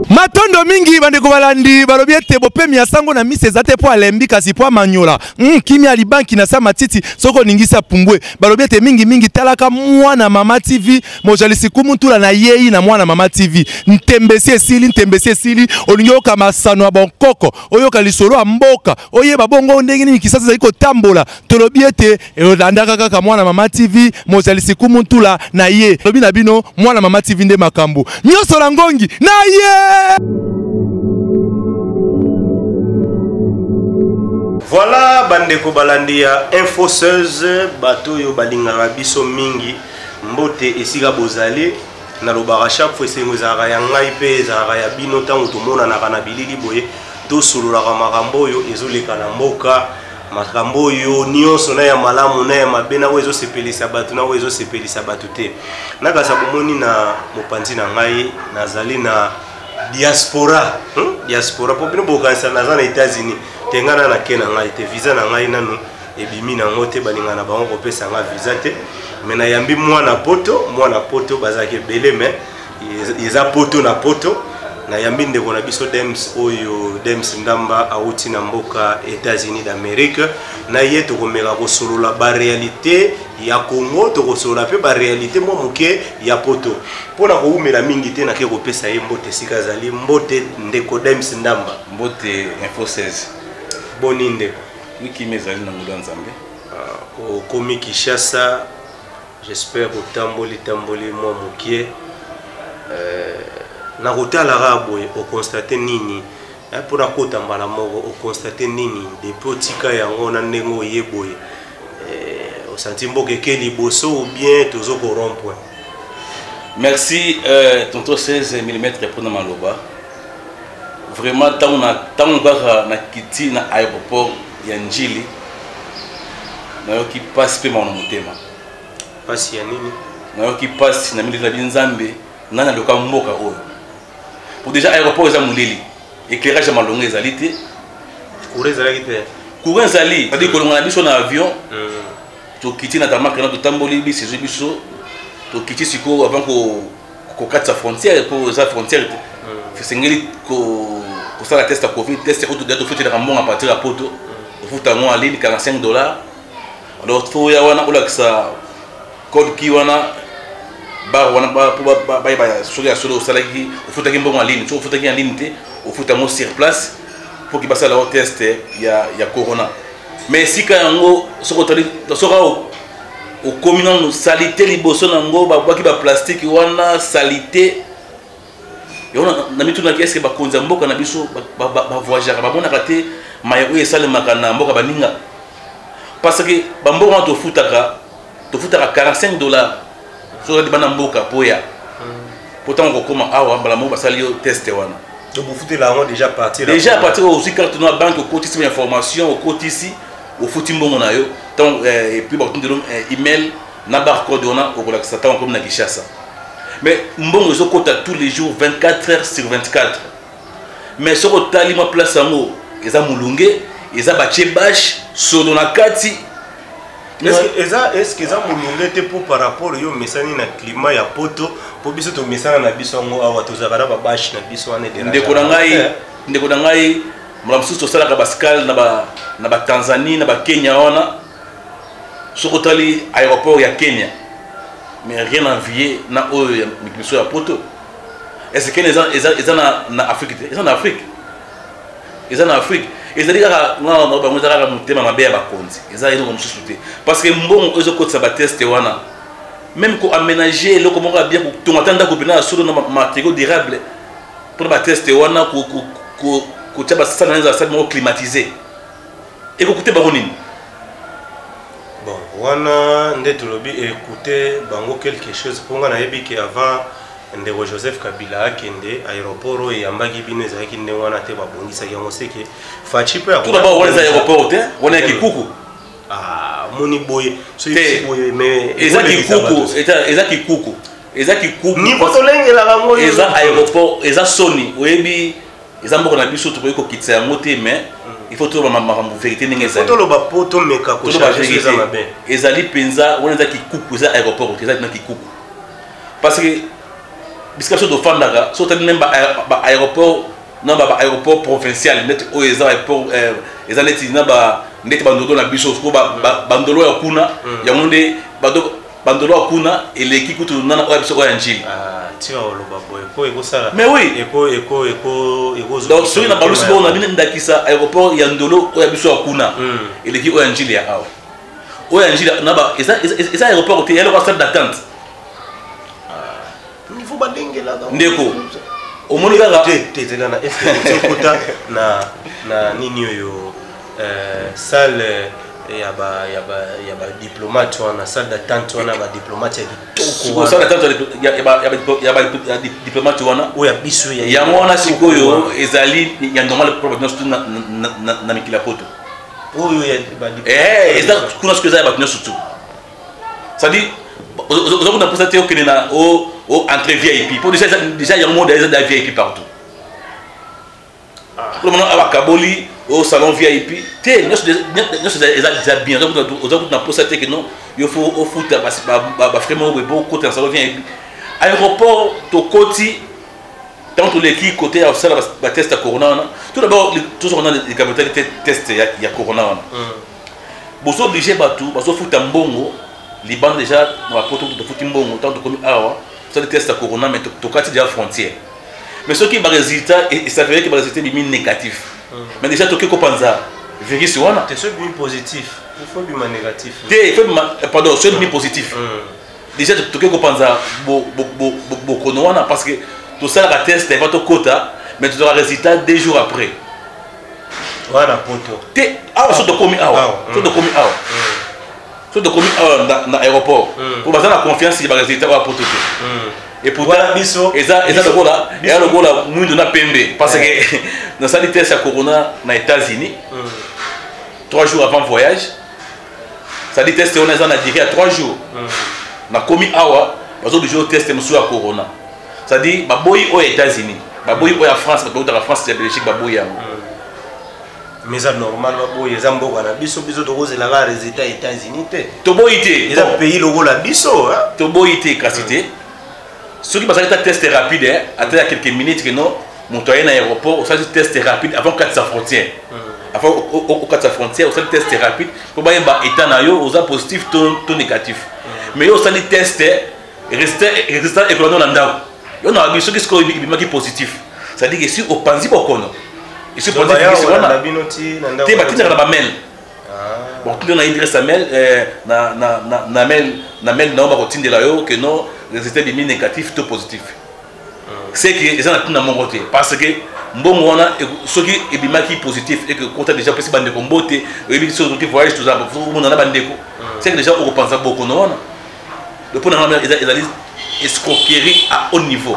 Matondo mingi bandeko balandi balobi ete bopemi ya sango na mise eza te po alembi kasi po amanyola kimi alibanki na sa matiti soko ningisa pumbwe balobi ete mingi talaka mwana Mama TV mojalisi kumutula na yeyi na mwana Mama TV ntembesi esili olingi oka masano ya bonkoko oyoka lisolo ya mboka oyeba bongo ndenge nini kisasa zali kotambola tolobi ete elandaka kaka mwana Mama TV mojalisi kumutula na ye lobi na bino mwana Mama TV nde makambo nyoso la ngongi na ye. Voilà bandeko balandia infoseuse bato yo balingaka biso mingi mbote esika bozali na lobaka chaque fois esengo ezalaka ya ngai mpe ezalaka ya bino ntango tomonanaka na bilili boye tosololaka makambo oyo ezoleka na mboka makambo oyo nyonso na ya malamu na ya mabe na oyo ezosepelisa bato na oyo ezosepelisa bato te nakasa bomoni na mopanzi na ngai nazali na diaspora diaspora po bino bokanisa naza na États-Unis tengana na ke na ngai te visa na ngai nanu ebimi na ngote balinga na bango kopesa nga visa te mais na yambi mwana poto bazaki belé mais eza poto na poto na yambi ndeko na biso Dems oyo Dems Ndamba auti na mboka États-Unis d'Amérique na ye tokomeka kosolola ba réalité ya Congo tokosolola pe ba réalité mo muke ya poto pona koumela mingi te na ke kopesa ye mbote sika zali mbote ndeko Dems Ndamba mbote info 16 boni ndeko wiki mezali na muda nzambe au komi Kinshasa j'espère tamboli mo mukie na kotala boye o constate nini pour na kota mbala moko o constate nini depuis otika yango na ndengo yeboye o senti mboke ke liboso ou bien tozo ko rond-point. Merci tonton 16 mm pour na maloba vraiment tant na kiti na aéroport ya Njili na yoki passe pe mon motema passe ya nini na yoki passe na milila binzambe nana loka mboka oyo pour déjà aéroport za muleli éclairage malonga ezali te courant ezali c'est-à-dire que longa biso na avion to kiti na tamaka na to tamboli biso biso to kiti siko avant ko katsa frontière pour za frontière fisengeli ko sala test à covid test auto de faut te rambon à partir à poto faut tango en ligne $45 alors faut ya wana olakisa code ki wana ba wana ba solo salaki faut tango bon en ligne faut tango en ligne te faut tango sur place pour qu'il passe la test ya corona mais si kango sokotali soka au communal salité liboso nango ba ki ba plastique wana salité na mitu na kiasi ba konza mboka na biso ba voyageur ba mona kate mayo esale makana mboka baninga parce que ba mboka to futaka $45 so di bana mboka poya pourtant ko koma awa bala mo basali yo test wana donc vous foutez là déjà partir aussi carte na banque au côté ici information au côté ici au fouti mbongo na yo donc et puis ba tundelo email na barcode wana ko la satan comme na Kinshasa. Mais mbongo zo kota tous les jours 24 heures sur 24 mais ce que tali ma place amo eza mulunge eza bache bash solo na kati est-ce que eza mulunge te pour par rapport yo mesani na climat ya poto po biso to mesana na biso ngo awa tozaka na ba bash na biso ane de ndeko na ngai mramsusu to sala ka baskal na ba Tanzanie na ba Kenya wana ce que tali aéroport ya Kenya mais rien envié na oyo mikiso ya poto est-ce que les gens na Afrique ils en Afrique ils allaient à non ba muzaka mutema mabe ya bakonzi eza ilo comme sous parce que mbongo ezo kotsa ba test wana même ko aménager le comment bien ko tongatanda ko bina solo na matériaux durable pour ba test wana ko taba sana za sa climatisé et ko coûter ba nini. Bon, wana nde tolobi écouter bango quelque chose pour nga na yebi que avant ndeko Joseph Kabila akende aéroport et yambaki bino ezaki nde wana te babongisa yango seke fachi pe tout d'abord on les aéroports te on est kikuku moni boye so boye mais ezaki kuku ni botolengela bango eza aéroport eza soni oyebi eza mboko na biso to ko kitsa yango te mais il faut trouver ma vérité ninga ezali faut lo poto meka ko changer ça mabe ezali penza on eza kikuku eza aéroport eza na kikuku parce que bisika so do fandaka so tali même aéroport non aéroport provincial net o eza aéroport eza neti na ba ndeti bandolo na biso ko bandolo ya kuna ya monde bandolo ya kuna eleki kutu nana o biso ko ya njili tia oloba boy ko ekosala mais oui eko donc so na balusi bo na bine ndakisa aéroport ya ndolo o ya biso ya kuna eleki o ya njili ya awa o ya njili na ba eza aéroport te yelo ko salle d'attente niveau badengela ndeko omoni kaka tezela na est kota na nini oyo salle ya ba diplomate wana salle d'attente wana ba diplomate ya kitoko salle d'attente ya ba diplomate wana oya biso ya yango wana sikoyo ezali ya normal problème surtout na mikila poto oyo ya ba eza kuna sikoyo za ba tino surtout ça dit on a posé au Kenya au entrée VIP pour déjà il y a un monde de VIP partout pour le moment à Kaboli au salon VIP nous déjà bien donc on a posé que non il faut au foot vraiment beaucoup de salon VIP aéroport to Koti dans tous les qui côté à ça la test à corona tout d'abord tout on a les capacités test il y a corona boso obligé batou baso foot en bongo Liban déjà dans la poto de Futimbongo tant de comme awa ça le test à corona mais to kati déjà frontière mais ce qui va résultat et ça veut dire que va résulter des mines négatifs mais déjà to ke ko panza virus wana te ce bi positif il faut bi négatif te faut pardon ce bi positif déjà to ke ko panza bo kono wana parce que tout ça la test va to kota mais tu auras résultat 2 jours après voilà poto te awa so to komi awa so to komi awa de commis dans l'aéroport pour baser la confiance il va résultat à porter et pour voilà biso et ça le gola et le gola nous na pembe parce que dans ça test à corona aux États-Unis 3 jours avant voyage ça dit test on est en direct à 3 jours na commis awa parce que le jour test monsieur à corona ça dit baboy aux États-Unis baboy aux France baboy dans la France et Belgique baboy mais ça normal baboy les amboka na biso de rose la ga résultat États-Unis te to boyité les pays logo la biso hein to boyité quantité ce qui passe à test rapide après quelques minutes que non montoyer à l'aéroport ça test rapide avant 400 frontières avant au 400 frontières ça test rapide pour ba état na yo aux positif to négatif mais yo ça test résultat économique na ndao yo na biso qui score bi positif ça dit que si au panzi bokono et ce produit qui est na ba mail bon tout on a adresse à mail na mail na ba kotindela yo que non résultat bi négatif to positif c'est que ils ont na mon côté parce que mbongo wana ce qui est bimaki positif et que quand déjà possible bande ko mbote et bi sur voyage tout ça on na bande ko c'est que déjà on pense beaucoup non wana le point na ils allent escroquerie à haut niveau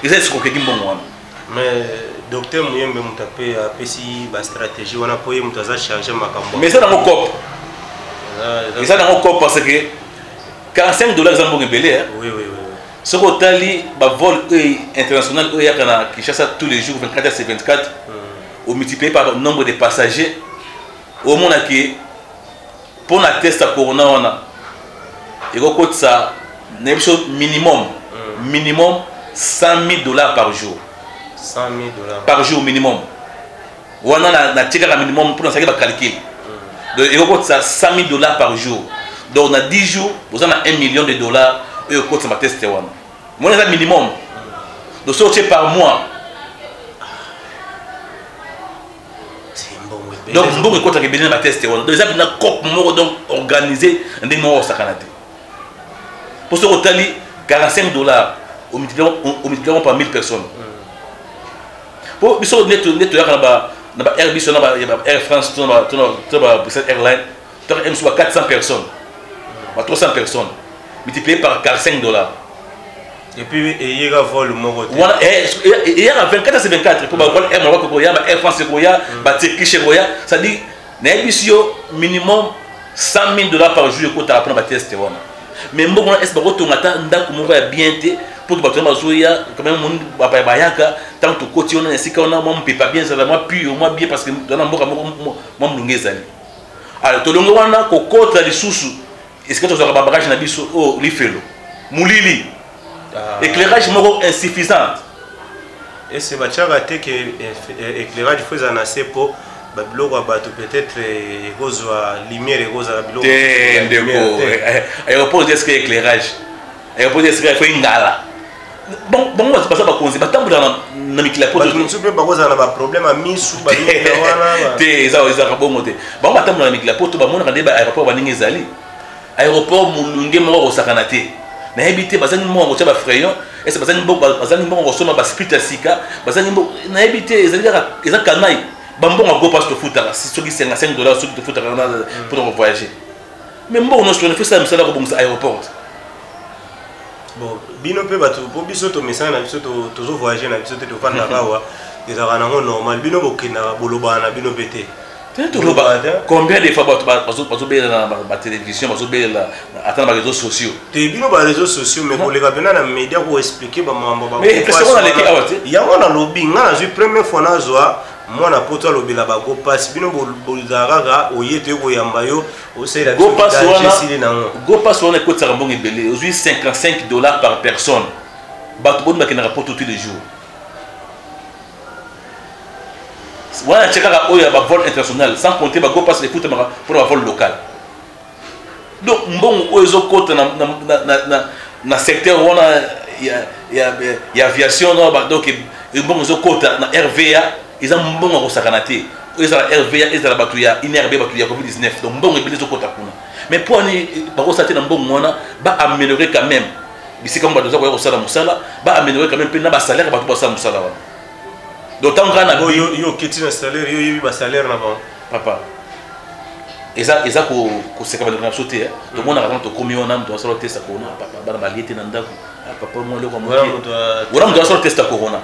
ils escroquerie mbongo wana mais docteur Muyembe mutape apesi ba stratégie wana poye mutaza changer makambo mais ça dans mon corps et ça dans mon corps parce que $45 zambongo belé oui ce que tali ba vol international o yakana Kinshasa tous les jours 24 sur 24 au multiplié par le nombre de passagers au monde qui pour la test à corona wana et ko coûte ça minimum $100,000 par jour $100,000 par jour minimum. On a un minimum pour nous calculer. Donc, il coûte ça $100,000 par jour. Donc, on a 10 jours, vous avez $1 million et il coûte ça test. Moi, c'est un minimum. Donc, c'est par mois. Donc, il coûte ça test. Donc, il y a un corps organisé des morts pour ce que $45 au multiplié par 1000 personnes. Pour biso neto na ba Air biso na ba Air France to na Bruxelles Airlines to en soit 400 personnes 300 personnes multiplié par $45 et puis il y a vol moko voilà il y a 24 sur 24 pour ba vol Air Maroc ko ya ba Air France ko ya ba Turkish ko ya ça dit na biso minimum $100,000 par jour ko ta prendre ba test wana mais mbongo est-ce ba ko to ngata ndako moko ya bien te pour que bazoya quand même mon papa bayaka tant que côté on ainsi qu'on a mon pas bien ça moi puis au moins bien parce que dans mboka moi mlungezali alors to longo wana ko kota lisusu est-ce que tu as bagage na biso oh lifelo mulili éclairage moko insuffisant. Et c'est bachaka que éclairage faut en assez pour babiloko bato peut-être cause lumière cause la biloko aéroport est-ce que éclairage aéroport est-ce que faut ingala bon c'est pas ça ba konzi batambu na mikila poto bato nsupe ba cause na ba problème a misu ba wana te za bongo te ba batambu na mikila poto ba mona kande ba aéroport ba ningi ezali aéroport mulunge moko osakana te na habité bazani moko cha ba frayon et c'est bazani moko osoma ba split asika bazani moko na habité ezali kanai bambongo go passe to futa si soki $5 soki to futa pour voyager mais mbongo no so ne fait ça misala ko bongisa aéroport bon bino pe bato po biso to mesana na biso to zo voyager na biso te to fanda kawa ezaka nango normal bino bokena boloba na bino pete combien de fois bazo bela na télévision bazo bela atana ba réseaux sociaux te bino ba réseaux sociaux mais koleka pena na média ko expliquer ba mambo ba mais c'est on a leki awate ya wana lobby nga na première fois na zo mwana poto lobela ba go pass bino bolizaka oyete ko yamba yo osela go pass on écoute ça mbongo ebele aujourd'hui $55 par personne bato bon makena rapport tous les jours voilà tchekaka oya ba vol international sans compter ba go pass les foot pour un vol local donc mbongo ozo kota na secteur wana ya aviation donc mbongo zo kota na RVA ils ont mbongo ko sakanate ils ont RVA ils ont batu ya INRB batu ya COVID-19 donc mbongo ebele zo kota kuna mais pour ni ba ko saté na mbongo wana ba améliorer quand même bisika mba doza ko sala musala ba améliorer quand même pe na ba salaire batu ba sala musala wana d'autant que yo kiti na salaire yo yibi ba salaire na ba papa eza ko seka ba na sauter to mona ka to komi wana mto asala test corona papa bana baliete na ndako papa mo le ko mo wala mto asala test corona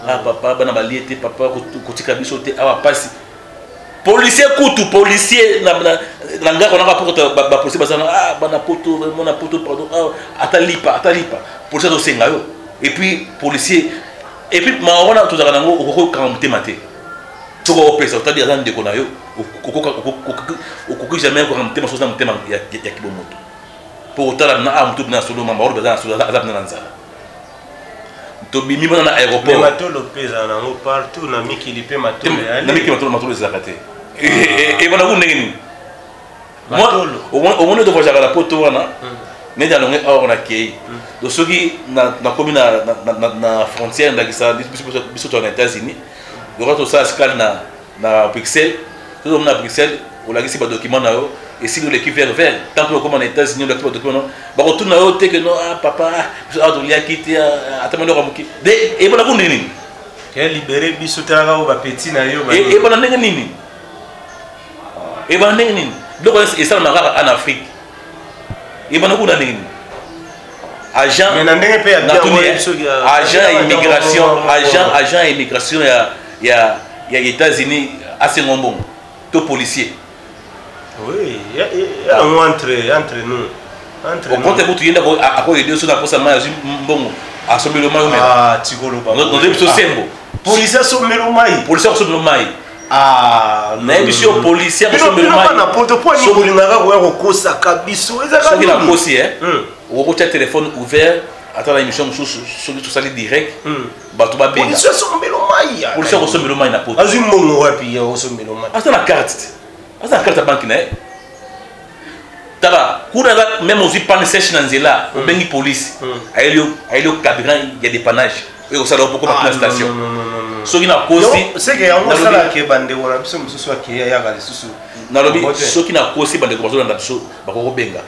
papa bana baliete papa kotika biso te awa pasi policier kutu policier na ngako na rapporte ba policier bazana bana poto mona poto pardon atalipa policier do senga yo et puis policier et puis maona to zaka nango okoko kamte mate toko opesa otadi azan de konayo okoko jamais ko kamte masoza mtema ya kibomoto pour otala na mtu na solo mamba oro bazana solo azab na nzala to bimi bona na aéroport mais matolo pesa nango partout na mikili pe matolo na mikili matolo zakate et bona ku ndengeni matolo o mona to voyager la poto wana mais dans le or na kei donc ceux qui na commune na frontière ndakisa biso to na États-Unis donc to ça escale na Bruxelles tout na Bruxelles on la gisi ba document na yo et si le qui vert tant que comme en États-Unis le document ba retourne na yo te que non papa a to lia kiti atamelo ko muki de e bona ko nini ke libérer biso tanga ba petit na yo ba e bona ndenge nini e bona ndenge nini donc et ça na en Afrique et ben on a des agent agent immigration ya États-Unis assez bon to policier oui entre nous au compte vous tu viens à quoi aider sur la poste ma mbongo a somelo mai tikolo ba non de sembo policier somelo mai na émission policière sur le mai na porte-point ni bolingaka ko kosa kabiso ezaka ni la kosi on a un téléphone ouvert attends la émission sur tout ça direct bato ba benga policier somelo mai na poto azu mbongo wapi ya somelo mai attends la carte banque na taba kuna même aussi panne sèche na nzela o bengi police ayo carburant il y a des panages et on s'adore beaucoup dans la station soki na kosi c'est que on sala ke bande wala biso mususu akeya ya ga lisusu na lobi soki na kosi bande ko bazolanda biso bakoko benga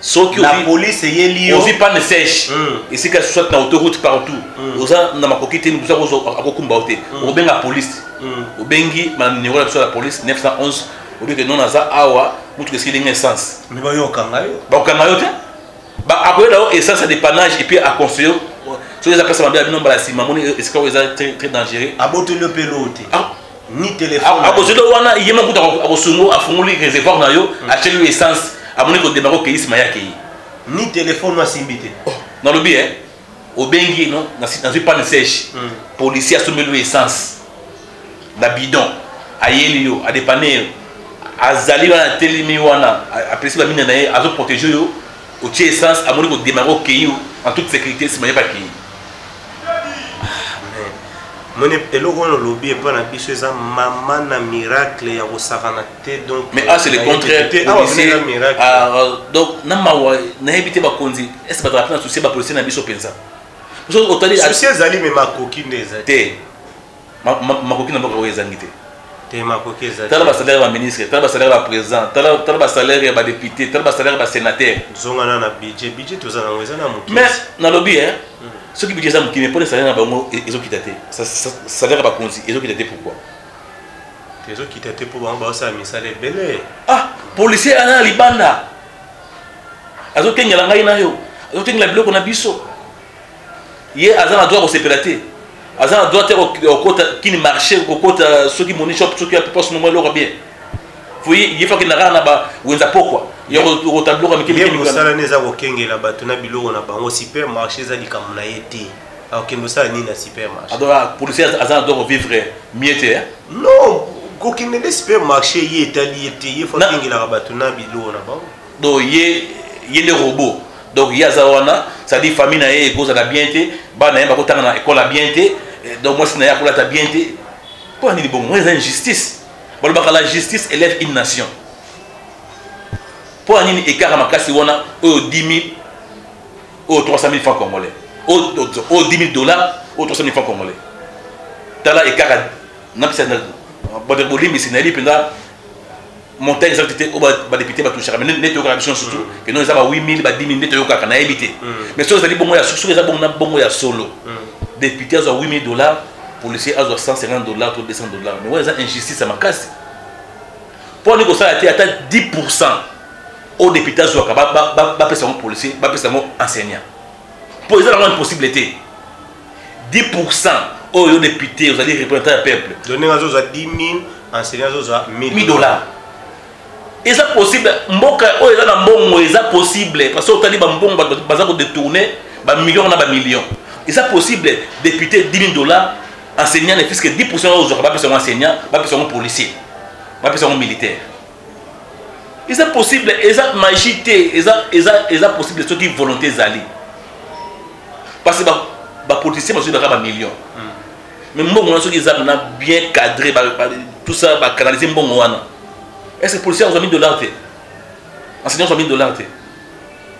soki la police yeli ozi panne sèche et c'est que soit na autoroute partout oza na makokite ni busa ko akokumba ote o benga police o bengi ma numéro la biso la police 911 o bi que non aza awa mutu keski linga essence mais ba yo kangayo te ba akoyela essence de panache et puis à construire so les appels ça m'a bien nombra si mamoni est-ce que vous êtes très dangereux aboto le pelote ni téléphone aboto wana yema kuta akosungo afunguli réservoir na yo acheter lui essence amoni ko démarrer au pays mayake ni téléphone wa simbité na lobi au bengi non na suis pas ne sèche policier assumer lui essence na bidon ayeli yo a dépanner azali wana telimi wana apprécier ba mine na ye azo protéger yo au essence amoni ko démarrer au pays en toute sécurité si pas qui Mon eloko no lobby et pas na biso eza maman na miracle ya kosakana te donc mais c'est le contraire donc na mawa na éviter ba konzi est-ce pas rappeler na souci ba policier na biso penza so otali souci ezali mais makoki ndeza te makoki na boko ezangite te makoki ezali tala ba salaire ba ministre tala ba salaire ba président tala ba salaire ba député tala ba salaire ba sénateur zongana na budget toza na ngweza na muki mais na lobby ceux qui budget ça muki mais pour les salaires na bango ils ont quitté ça salaire ba konzi ils ont quitté pourquoi ils ont quitté pour bango ba ça misale belé policier ana libanda azo kengela ngai na yo azo kengela biloko na biso ye azana droit au sécurité azana droit au côté qui ne marché au côté ceux qui monnaie shop ceux qui a pas ce moment là bien faut il faut que na rana ba wenza pokwa yo au tableau comme qui bien sala neza ko kengela bato na biloko na bango supermarché za likamuna yete alors que nous ça ni na supermarché alors policier azana droit vivre mieux non ko kengela supermarché yetali yete il faut kengela bato na biloko na bango donc ye les robots donc yazawana ça dit famille na ye cause la bienté ba na ba ko tanga na école la bienté donc moi c'est na ya ko la ta bienté pour ni bon moi c'est injustice bon ba la justice élève une nation pour ni écart makasi wana au 10 000 au 300 000 francs congolais au 10 000 $, au 300 000 francs congolais tala écart na pisa na ba de bolimi sinali penda montagne exacté au ba député ba toucher mais net occasion surtout que nous avons 8 000 ba 10 000 net yoka na éviter mais ça c'est bon ya sur ça bon ya solo député a 8 000 $, policier a 150 $, ou 200 $, mais ouais ça injustice à ma casse pour nous ça a été à 10% au député zoka ba pesa un policier ba pesa un enseignant pour ils ont une possibilité 10% au député vous allez représenter le peuple donner à 10 000 enseignants à 1 000 $. Et ça possible mboka o eza na mbongo eza possible parce que otali ba mbongo baza ko détourner ba millions na ba millions et ça possible député 10 000 $, enseignant ne puisque 10% aux ba personne enseignant ba personne policier ba personne militaire et ça possible et ça magité et ça possible ceux qui volonté zali parce que ba policier monsieur ba millions mais mbongo na ceux qui na bien cadré tout ça ba canaliser mbongo wana. Est-ce que les policiers ont mis $, les enseignants ont mis $?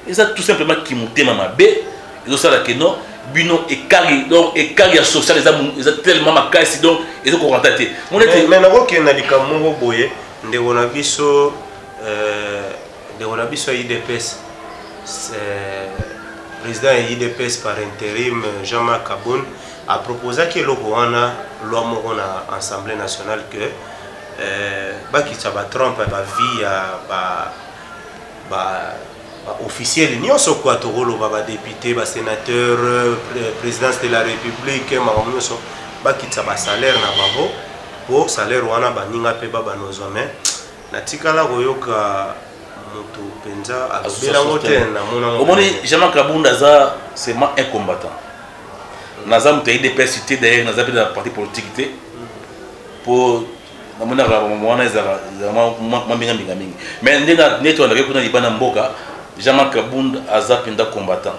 Et ça tout simplement qui monte maman B, ils ont ça là que non, bino et carré donc et carré social ils ont tellement ma caisse donc ils ont contacté. Mais na ko na likamoko boye ndeko na biso IDPS président IDPS par intérim Jean-Marc Kaboun a proposé que le Rwanda loi moko na Assemblée nationale que baki taba Trump ba vie ba officiel nyonso kwa tokolo ba député ba sénateur présidence de la république mamoso baki taba salaire na bango pour salaire wana baninga pe ba nozome na tikala koyoka mutu penza abela ngote na mona omoni Jean-Marc Kabunda za c'est un combattant naza mutu IDPS cité d'ailleurs naza pe dans parti politique pour mais Jean-Marc Kabunda aza penda combattant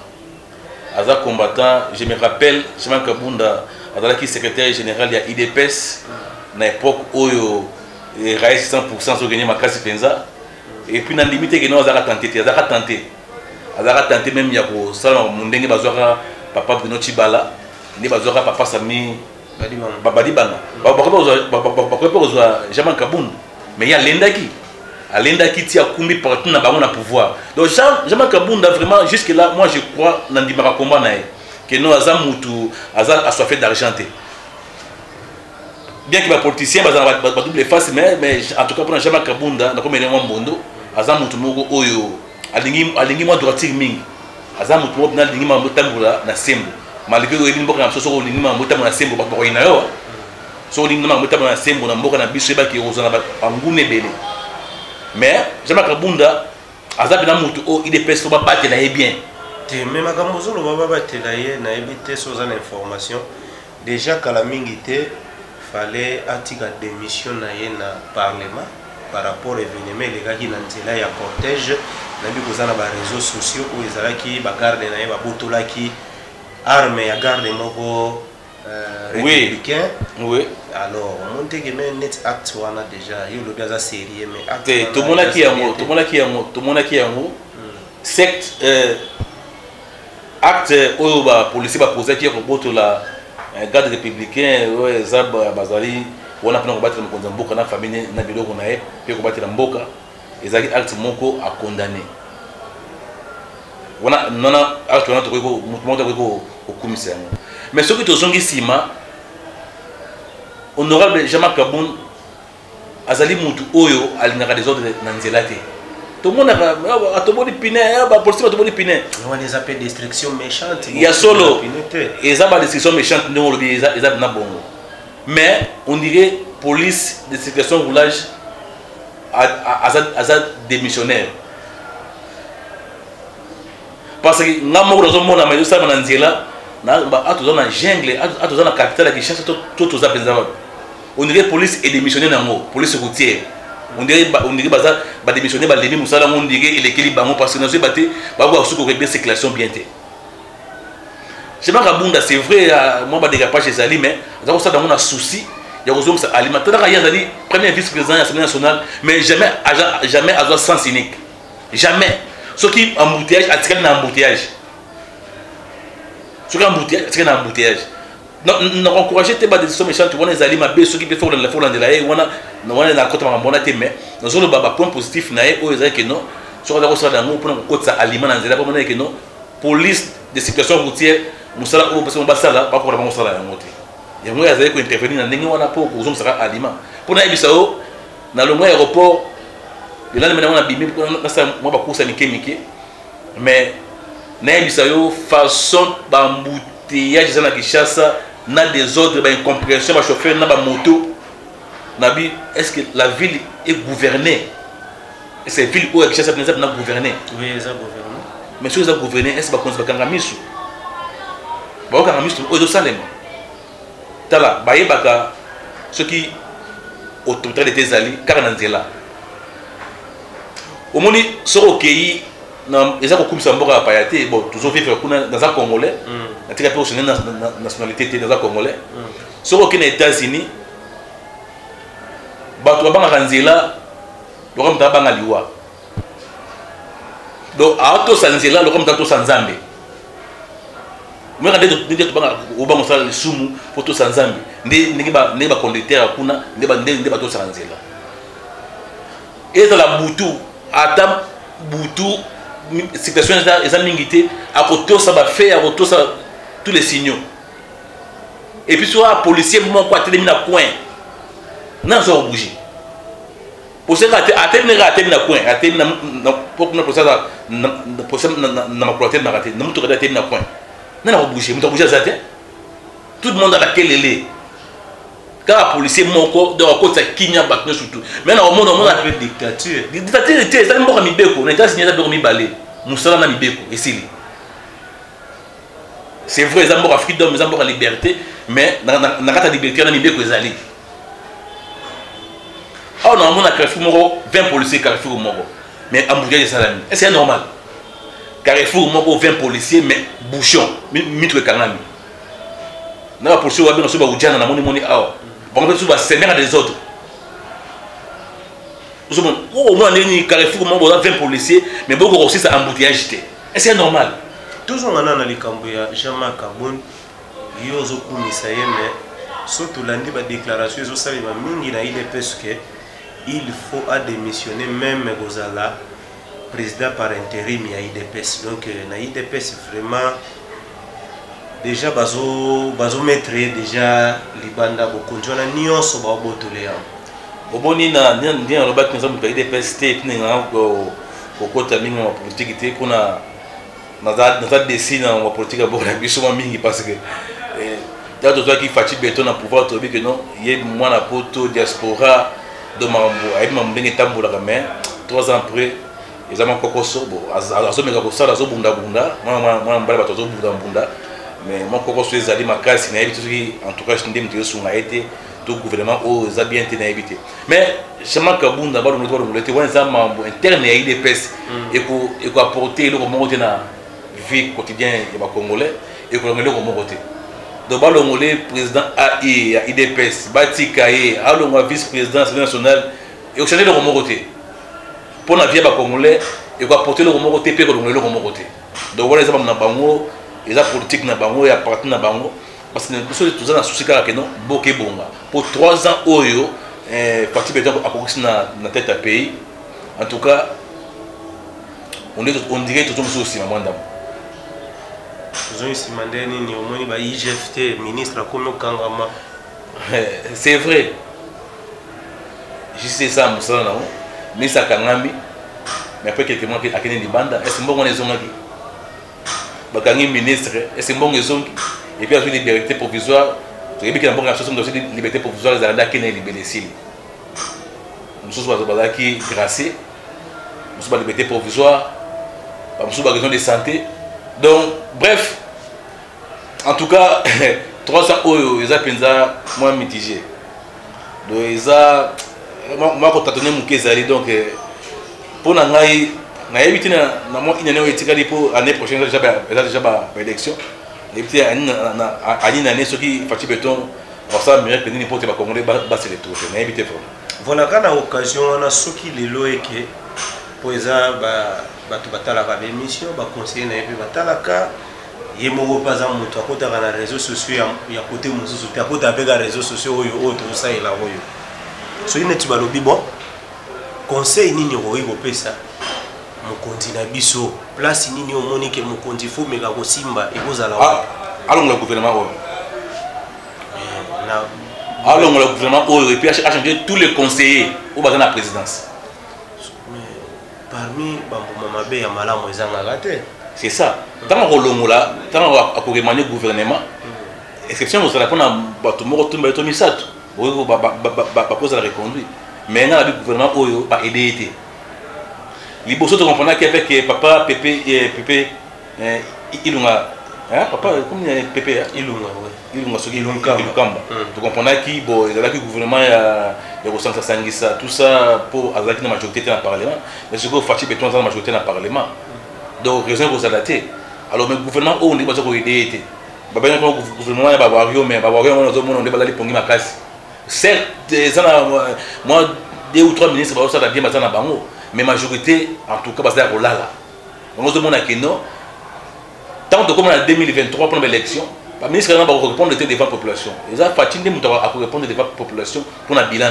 je me rappelle Jean-Marc Kabunda azalaki secrétaire général ya IDPS na époque oyo raïs 100% so gagner makasi penza et puis na limite que nous azaka tenté même ya ko sala mundenge bazwaka papa Bruno Chibala ni bazwaka papa Sami Babadibanga Jean-Marc Kabunda mais il y a l'endaki tia kumbi partout na bango na pouvoir donc Jean-Marc Kabunda vraiment jusque là moi je crois dans dimaka combat na que nous aza mutu aza assoiffé d'argent bien que les politiciens ba double face mais en tout cas pour Jean-Marc Kabunda na comme élément bondo aza mutu moko oyo alingi moi droitier mingi aza mutu moko na alingi mambo tambula na sembo malgré que il mboka na soso olingi mambo tambula na sembo ba ko ina yo so olingi mambo tambula na sembo na mboka na biso ba ki ozana ba ngune belé mais Jean-Marc Kabunda aza bina mutu o IDPS ba batela ye bien te mais makambo zolo ba batela ye na ebité so za information déjà kala mingi te fallait atika démission na ye na parlement par rapport événement les gars qui na nzela ya cortège nabi kozana ba réseaux sociaux où ezalaki ba garde na ye ba botolaki arme ya garde moko républicain. Oui. Alors on monte que même net acte wana déjà il le gaza sérieux mais acte tout le monde qui yango secte acte oyo ba policier ba poser qui ko botola garde républicain ouais zaba bazali wana pena ko battre mokonza mboka na famille na biloko na ye pe ko battre mboka ezaki acte moko a condamné wana nona acte wana to ko mutu ko komisa mais ce que to zongi sima honorable Jean-Marc Kaboun azali mutu oyo alingaka des ordres na nzela te tout le monde a tombé les pinets, la police a tombé les pinets. On les appelle destruction méchante. Il y a solo. Et ça, la destruction méchante, nous on le dit, ils ont bon. Mais on dirait police de situation roulage à démissionnaire. Parce que nous avons dans un monde où ça va dans Nzela, nous avons dans jungle, nous avons dans la capitale qui cherche tout aux appels. On dirait police est démissionnaire dans le police routière. On dirait bah démissionner bah les musala on dirait il est équilibré parce que nous sommes battus bah voir ce qu'on répète circulation bien té. Je m'en rabunda c'est vrai moi bah dérapage chez Ali mais dans ça dans mon souci il y a raison que ça alimentaire là il y a Ali premier vice-président de l'Assemblée nationale mais jamais à sens cynique jamais ce qui embouteillage attirer dans embouteillage ce qui embouteillage attirer dans embouteillage non encourager tes décisions méchantes tu vois les alliés ma ceux qui peuvent faire la foule de la on a dans côté mon até mais nous avons le point positif naé au ezaki que non sur la route dans pour côté ça aliment dans la pour que non police de situation routière musala au parce qu'on basa là pas pour la musala ya moté ya moi azali ko intervenir dans ndenge wana pour kozom sera aliment pour na bisao na le aéroport le lendemain on a bimi na ça moi ba course ni kemike mais na bisao façon d'embouteillage dans Kinshasa na des ordres ba incompréhension ba chauffeur na ba moto nabi est-ce que la ville est gouvernée c'est ville où Kinshasa n'a pas gouverné oui ça gouverné mais si ça gouverné est-ce pas qu'on va kangamisu ba kangamisu au Salem tala ba yebaka ce qui autorité de tes alliés car nanzela au moni soro kei na eza ko kumisa mboka pa yaté bon toujours vivre kuna dans un congolais na tika pe au nationalité dans un congolais soro ki na États-Unis bato babanga nzela lokom ta banga liwa donc auto sanzela lokom ta to sanzambe mwaka nde to banga obango sala lisumu photo sanzambe ndenge ba conducteur kuna ndenge ba to sanzela et dans la butu ata butu situation eza mingité à côté ça va faire à côté ça tous les signaux et puis soit policier mon quoi télé na coin non ça va bouger pour ça atteindre na coin atteindre na pour na procès na ma protéine na raté na mutu kada atteindre na coin non va bouger mutu bouger ça tout le monde à laquelle il est car policier moko de côté ça kinya batno surtout mais na au monde on a une dictature était ça mboka mibeko na ngai signé ça mibale musala na mibeko esili c'est vrai ça mboka freedom ça mboka liberté mais na kata liberté na mibeko ezali oh non on a Carrefour moko 20 policiers Carrefour moko mais embouteillage salami est-ce normal Carrefour moko 20 policiers mais bouchon mitre kangami na policier wa bien so ba ujana na moni awa bon peut va servir des autres au moins ni Carrefour moko 20 policiers mais beaucoup aussi ça embouteillage té est-ce normal toujours on a likambo ya Jean-Marc Kaboun yozo kumisa yeme surtout lundi ba déclaration zo sali ba mingi na ile parce que il faut démissionner même Gozala président par intérim ya IDPS donc na IDPS vraiment déjà bazo mettre déjà libanda bokonjona nyonso ba botolea oboni na ndia lo bak nzamu pa IDPS te pinga ko kota mingi ma politique te kuna na dessina ma politique bo na biso mingi parce que là toi qui fatigue béton na pouvoir to que non yé moi na poto diaspora de mambo ay mambo ndenge tambola mais 3 ans après ils ont encore sobo azo mega ko sala zo bunda moi mbala bato zo bunda mais moi koko so ezali makasi na yebi tout qui en tout cas ndem te sunga été tout gouvernement aux a bien été évité mais chama kabunda ba longo longo te wanza mambo interne ya IDPS et ko apporter le moment na vie quotidienne des Congolais et ko ngelo ko mokote donc ba longo le président AI ya IDPS batika ye alongo vice-président national et au changer le mokote pour la vie ba Congolais et ko apporter le mokote pe ko ngelo ko mokote donc voilà ça na bango et la politique na bango ya parti na bango parce que nous sommes tous en souci car que non boké bonga pour 3 ans oyo parti béton a commencé na tête à pays en tout cas on dirait tout aussi maman dame nous ici mandeni ni au moins ba IGFT ministre comme Kangama c'est vrai je sais ça musala na mais ça kangami mais après quelques mois à Kenya Libanda est-ce bon on les zongi bakangi ministre est-ce bon les zongi et puis la liberté provisoire tu sais bien que la bonne association de liberté provisoire les arrêts qui n'est libéré ici nous sommes pas qui grâce nous sommes liberté provisoire nous sommes raison de santé donc bref en tout cas 300 euros ils a penza moins mitigé donc ils a moi quand t'as donné mon kezali donc pour na ngai na éviter na moi il y a etikali pour année prochaine déjà ba élection et puis ani na ne soki fati beton ça miracle ni porte ba congolais ba se retrouver na éviter voilà quand à occasion on a soki lelo eke pour eza ba tu batala ba émission ba conseiller na epe batalaka yemo pas en moto akota na réseaux sociaux ya côté mususu te akota bega réseaux sociaux oyo to ça ila oyo so ine tu balobi bon conseil nini oyi ko pesa mokonzi na biso place nini omoni ke mokonzi fo meka ko simba ekozala wa allons le gouvernement oyo allons le gouvernement oyo et puis a changé tous les conseillers au bas de la présidence parmi bambuma mabe ya malamu ezanga gate c'est ça tant rolongola tant akoremanier gouvernement exception aux rapports na bato moko tumba to misato boyo ba cause la reconduire mais na le gouvernement oyo ba aider été liboso to comprendre qu'avec papa Pépé ilunga hein papa comme Pépé ilunga soki ilunga tu comprends qui bon il a que gouvernement ya ko sangisa tout ça pour azaki na majorité dans le parlement mais ce que Fati Beton dans la majorité dans le parlement donc raison vous adapter alors mais gouvernement on dit pas ko aider été baba na gouvernement ya bawario mais bawario on zo mona on débat les pongi makasi certes moi 2 ou 3 ministres ba ça da bien bazana bango mais majorité en tout cas bazala kolala on se demande que non tant que comme en 2023 pour l'élection le ministre va répondre devant la population et ça fatine de répondre devant la population pour un bilan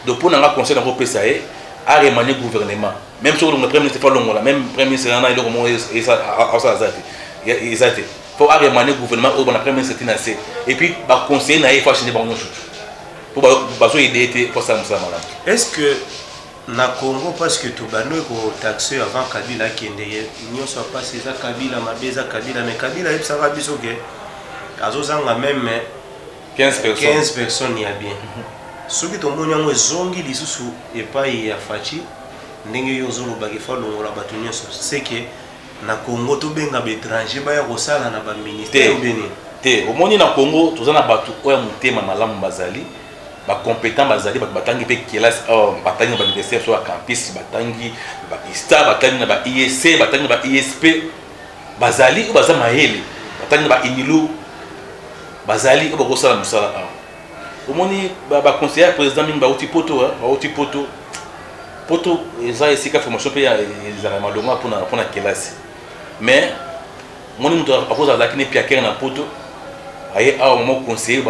donc pour un conseil dans le PSAE à remanier le gouvernement même si le premier ministre fait long même premier ministre il est comment et ça il faut remanier le gouvernement au bon premier ministre financé et puis ba conseiller na il faut changer bon pour baso aider pour ça est-ce que na Congo parce que tout bano ko taxé avant Kabila kende nyo so pas c'est ça Kabila mabeza Kabila mais Kabila il sera biso que azozanga même 15 personnes y a bien ce qui tombe nyango zongi lisusu et pas ya Fati ndenge yo zolo ba ke fa longola batu nyoso c'est que na Congo to benga ba étranger ba ya kosala na ba ministère beni te au moni na Congo tozana batu oya mutema malamu bazali ba compétent bazali ba batangi pe classe batangi ba université sur campus batangi ba ISTA batangi na ba ISC batangi ba ISP bazali o bazama hele batangi ba inilu bazali o bako sala musala au moni ba conseiller président mingi ba oti poto eza esika formation pe ya ezala malonga pona classe mais moni muto akoza la kine piakere na poto aye a moment conseiller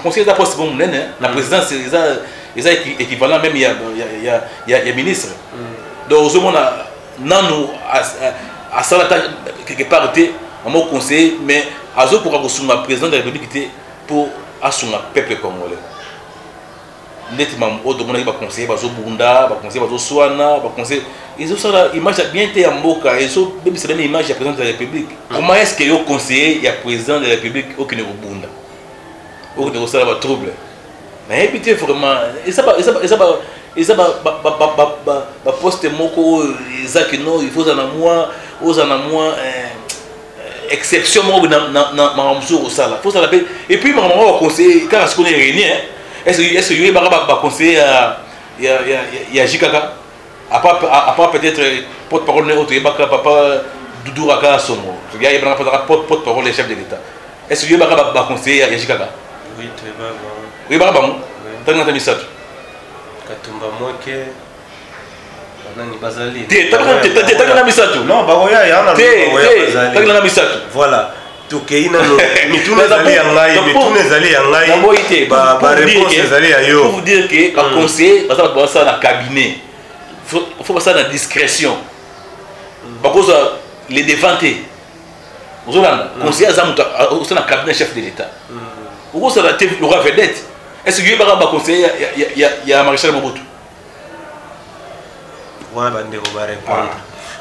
conseiller d'abord c'est bon la présidence c'est équivalent même il y a ministre donc au moment nanu à ça quelque part était moment conseiller mais azo pour que président de la République pour asunga peuple congolais nettement au demande ba conseiller bazo bunda ba conseiller bazo swana ba conseiller ils ont ça image bien été en mboka ils ont même c'est même image du président de la République comment est-ce que yo conseiller il y a président de la République aucun bunda aucun ça va trouble mais éviter vraiment et ça ba poste moko ça que non il faut en moi exception mo na mamzo au sala faut ça et puis maman va conseiller quand est-ce qu'on est réuni est-ce que il y a conseiller il y a Jikaka à part peut-être porte-parole autre il y a papa Doudou Raka Somo il y a porte-parole les chefs de l'État est-ce que il y a conseiller il y a Jikaka oui très bien oui bon tant que ça Katumba Moke nani bazali t'as misatu non bagoya yana t'as misatu voilà tokeina no mituna ezali ya ngai mituna ezali ya ngai ba réponse ezali ya yo pour vous dire que un conseiller parce que ça dans cabinet faut passer dans discrétion parce que les déventés vous avez conseiller ça dans cabinet chef de l'État vous ça le roi vedette est-ce que il y a un conseiller il y a maréchal Mobutu ouais bande ko ba répondre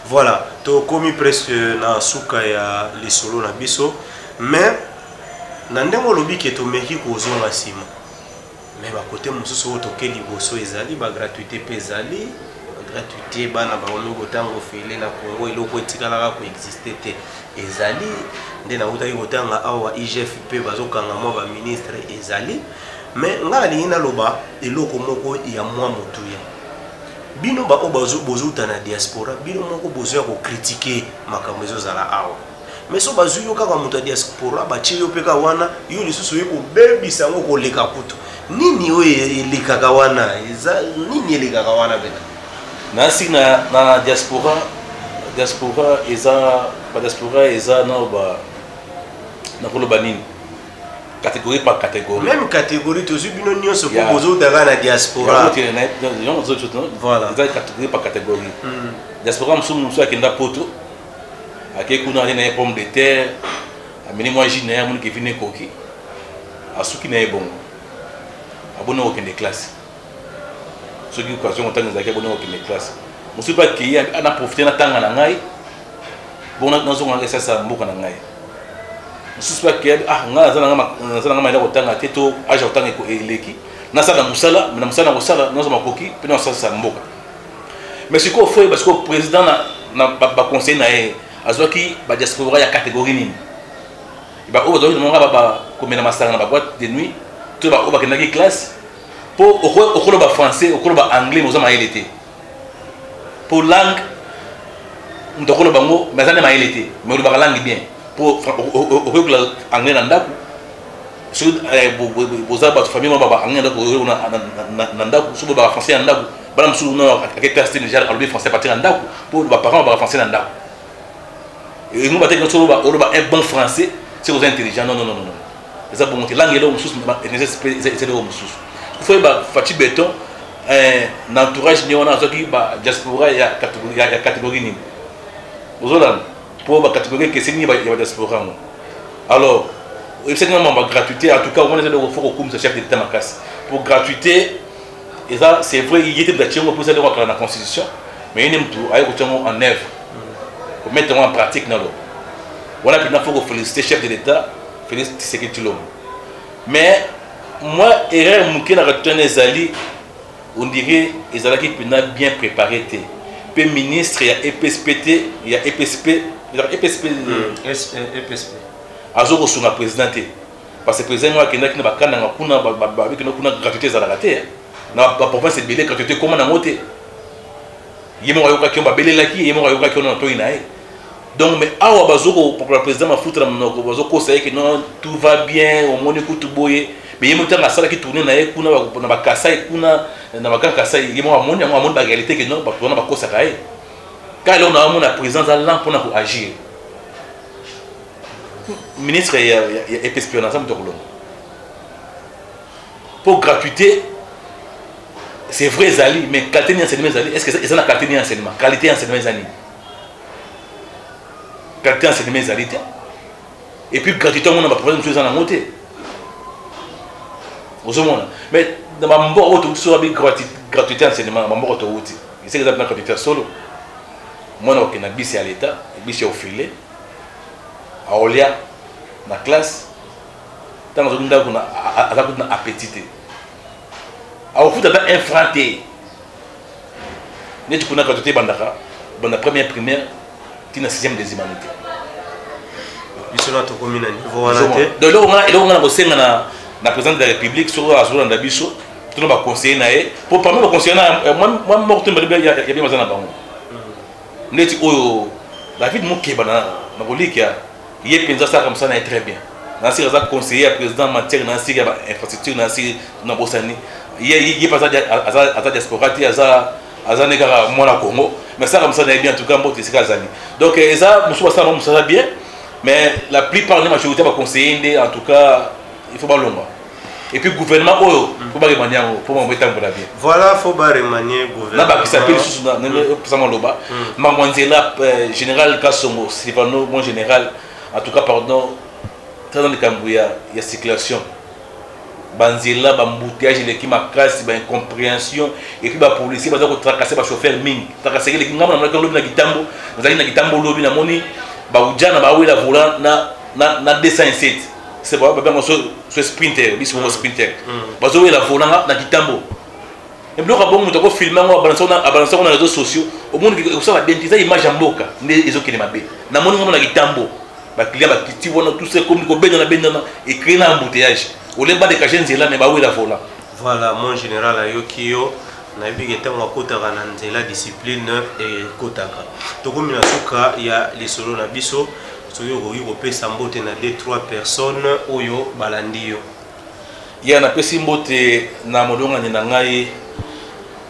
voilà to komi presque na suka ya lisolo na biso mais na ndenge lobi ke to meki ko zonga sima mais ba côté mususu to ke liboso ezali ba gratuité pezali gratuité bana ba oloko tango fele na Congo iloko etikala ko exister te ezali nde na uta yotanga awa IGFP bazokanga mo ba ministre ezali mais ngali ina loba eloko moko ya mwa mutuya bino ba bozuta na diaspora bino moko bozo ya ko critiquer makambo ezozala awa mais so bazuyo kaka muta diaspora ba chiyo peka wana yo lisusu yeko bebisa ngo ko leka kutu nini oye lekaka wana eza nini elekaka wana bena nasi na diaspora eza na koloba nini catégorie par catégorie même catégorie tozu bino nyonso ko bozuta na diaspora voilà eza catégorie par catégorie diaspora musumu akenda poto ake kuna na pomme de terre ameni moi jina mon qui vient koki asuki na ebongo abona okende classe ce qui occasion entendre zaki abona okende classe musu pas ki ana profiter na tanga na ngai bona nazo nganga sasa mboka na ngai musu pas ki nga zana ma ndako tanga teto aja tanga ko eleki na sala musala na musala ko sala nazo makoki pe na sasa mboka mais ce qu'on fait parce que président na ba conseil na azoki ba diaspora ya catégorie nini ba ozo no nga ba komena masanga na ba boîte de nuit to ba oba kenaki classe pour okolo ba français okolo ba anglais moza ma elité pour langue ndokolo bango mazana ma elité mais ba langue bien pour okolo anglais na ndaku sur boza ba famille mo ba anglais ndako na ndaku sur ba français na ndaku bala msu no avec classe déjà albi français partir na ndaku pour ba parents ba français na ndaku et nous battons sur un bon français c'est aux intelligents non les a bon langue là mususu c'est le mususu il faut ba fati béton un entourage ni on a qui ba diaspora ya catégorie ni ozola pour ba catégorie que c'est ni ba diaspora alors c'est vraiment ba gratuité en tout cas on est de faut comme ce chef d'état makasi pour gratuité et ça c'est vrai il était bâti on peut ça dans la constitution mais il n'aime tout ayo ko en œuvre pour mettre en pratique dans l'eau. Voilà qu'il faut féliciter le chef de l'État, féliciter Tshisekedi Tshilombo. Mais moi, erreur mouké na retourné les alliés, on dirait les alliés qui bien préparé. Puis ministre, il y a EPSPT, il y a EPSP, il y a EPSP. Azoko sur la présidente. Parce que le président moi qui n'a pas quand on a gratuité à la raté. Na papa c'est belé gratuité comment na moté. Yemo ayoka ki on ba belé laki, yemo ayoka ki on to inae. Donc, mais awa bazoko pour le président m'a foutu la monoko bazoko c'est que non tout va bien au monde écoute boye mais il me tient à ça qui tourne na kuna na bakasa kuna na bakasa il m'a monné à mon réalité que non ba na bakosa kae car là on a mon président à l'an pour agir ministre il y a espionnage ça me tokolo pour gratuité c'est vrai zali mais qualité ni enseignement zali est-ce que ça na qualité ni enseignement qualité enseignement zali qualité enseignement zali et puis gratuité on a pas problème choses en monter aux hommes mais dans ma mort auto sur la gratuité enseignement ma mort auto outil c'est exactement gratuité solo moi na okena bisi à l'état bisi au filet à olia na classe tant que nda kuna na appétit a au futa un fraté ne tu kuna gratuité bandaka banda première primaire tina 6e des humanités biso na to komina niveau wana te donc là on a bosenga na président de la République sur Azura Ndabiso tout le monde va conseiller naé pour parmi les conseillers moi morte il y a bien mazana bango neti oyo David Mukeba na bolika yé penza ça comme ça na très bien na si raza conseiller président matière na si infrastructure na si na bosani yé pas à diaspora ti aza negara moi na Congo mais ça comme ça na bien en tout cas mbote c'est kazali donc ça monsieur ça non ça bien mais la plupart de la majorité va conseiller en tout cas il faut pas long et puis gouvernement faut pas remanier pour m'embêter pour la bien voilà faut pas remanier gouvernement là qui s'appelle sous na ça mon loba Mamwanzela général Kasongo Silvano mon général en tout cas pardon dans le Cambouya il y a circulation banzela bambouteillage l'équipe makasi ba incompréhension et puis ba policier ba ko tracasser ba chauffeur mingi tracasser l'équipe ngama na lobi na kitambo nazali na kitambo lobi na moni ba ujana ba wela volant na 207 c'est bon ba so sprinter biso mo sprinter ba zo wela volant na kitambo et bloc a bon muto ko filmer ngo balancer na réseaux sociaux au monde qui ça va bien ça image mboka ndé ezokele mabe na moni ngama na kitambo ba client ba kiti wona tout ça comme ko benda na et créer un embouteillage au lieu de cacher nzela mais ba wela volant voilà mon général ayokio na biga tango kotaka na nzela discipline et kotaka tokomi na suka ya lisolo na biso soyo ko pesa mbote na 2-3 personnes oyo balandio ya na pesi mbote na molonga ni na ngai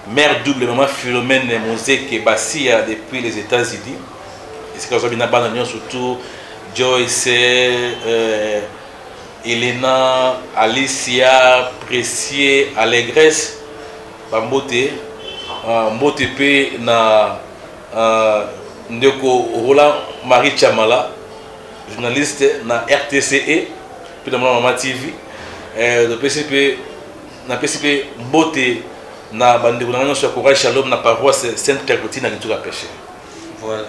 mère double maman Philomène Mozeke Basia depuis les États-Unis et c'est comme ça bina bana surtout Joyce Elena Alicia Précier Allégresse bambote mbote pe na ndeko Roland Marie Chamala journaliste na RTCE puis dans Mama TV de PCP na PCP mbote na bandeko na nyonso Courage Shalom na paroisse Sainte Clémentine na Ntuka Péché voilà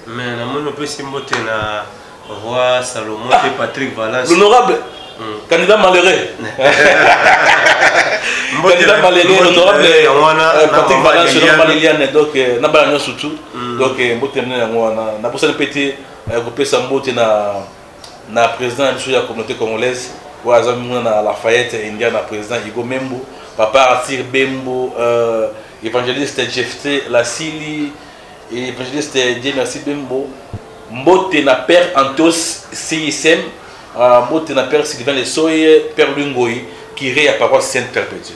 mais na mono PCP mbote na roi Salomon et Patrick Valence l'honorable candidat malheureux candidat malheureux l'honorable Patrick Valence na Liliane donc na ba nyonso tout donc mbote na ngwana na posa pété kopesa mbote na président de la communauté congolaise ou azamuna na Lafayette India na président Igo Membo papa Arthur Bembo évangéliste Jefté Lassili et évangéliste Dieu merci Bembo mbote na père Antos CISM mbote na père Sylvain Lesoye père Lungoyi qui ré à paroisse Sainte Perpétue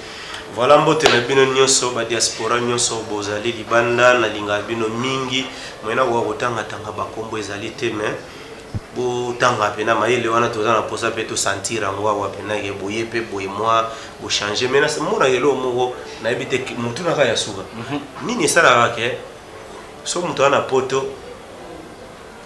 voilà mbote na bino nyonso ba diaspora nyonso bozali libanda na linga bino mingi mwena wa kotanga tanga bakombo ezali te mais bo tanga pena mayele wana tozana posa pe to sentir ngwa wa pena ke boye pe boye moi bo changer mais na mona yelo moko na ebite mutu na kaya suka nini sala wake so mutu ana poto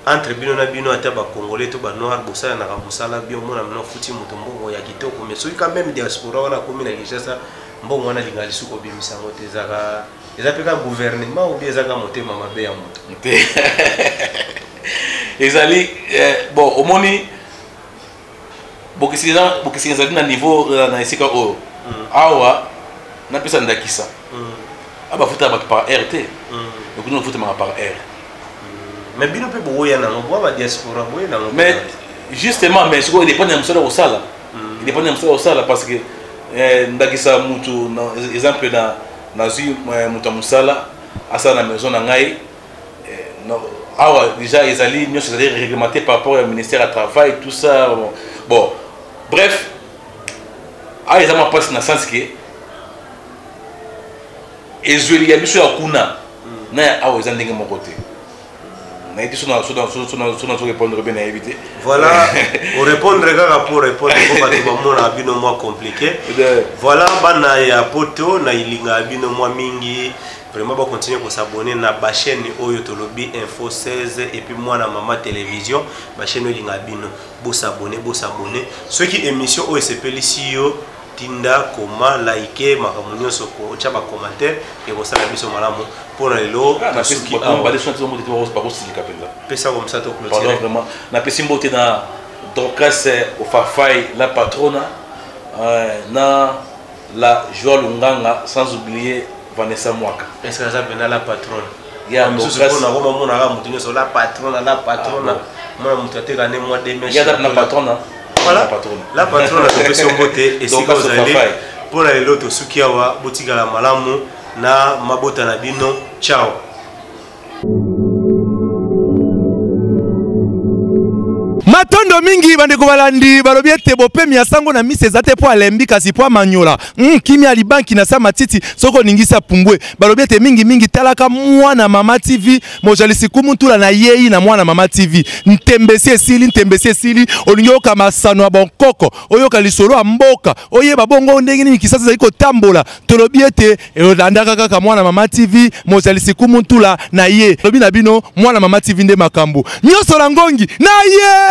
entre bino na bino ata ba congolais to ba noir bosala na musala bio mona mna futi mutu mbongo ya kitoko mais so quand même diaspora wana komi na Kinshasa mbongo wana lingali suko bimisa ngote zaka ezapeka gouvernement ou bien zaka motema mabe ya mutu ezali bon omoni bokisi ezali na niveau na esika oyo awa na pesa ndakisa aba futa ba par RT donc nous futa par R mais bino pe boya na ngo ba diaspora boya na ngo mais justement mais il dépend de msala osala il dépend de msala osala parce que ndakisa mutu exemple na zui mutu musala asa na maison na ngai déjà ils allaient nous c'est réglementé par rapport au ministère du travail tout ça bon bref ils ont passé dans le sens que et je lui ai dit sur la kuna na ils ont dit mon côté na été sur répondre bien à éviter voilà pour répondre pour répondre faut pas que mon abino moi compliqué voilà bana ya poto na ilinga abino moi mingi vraiment ba continuer ko s'abonner na ba chaîne oyo tolobi info 16 et puis moi na mama télévision ba chaîne ilinga bino bo s'abonner ceux qui émission oyo sepeli siyo tinda koma like makamunyo soko cha ba commentaire et ko sala biso malamu pour lelo na pesi ba des choses mo te pas aussi capenda pesa comme ça to clôturer pardon vraiment na pesi mbote na Dorcas au Fafai la patrona na la Joie Lunganga sans oublier Vanessa Mwaka. Est-ce que ça vient la patronne? Il y a un peu la patronne. Moi, je suis moi 2000. Il y a la patronne. Voilà. La patronne a trouvé son beauté et si vous allez pour la loto sukiawa botika la malamu na mabota na bino. Ciao. Matondo mingi bandeko balandi balobi ete bopemi ya sango na mise eza te po alembi kasi po amanyola kimi ya libanki na sa matiti soko ningisa pumbwe balobi ete mingi talaka mwana mama TV mojalisi kumutula na yei na mwana mama TV ntembesi esili olingi oyoka masano ya bonkoko oyoka lisolo ya mboka oyeba bongo ndenge nini kisasa ezali kotambola tolobi ete elandaka kaka mwana mama TV mojalisi kumutula na ye lobi na bino mwana mama TV nde makambo nyonso na ngongi na ye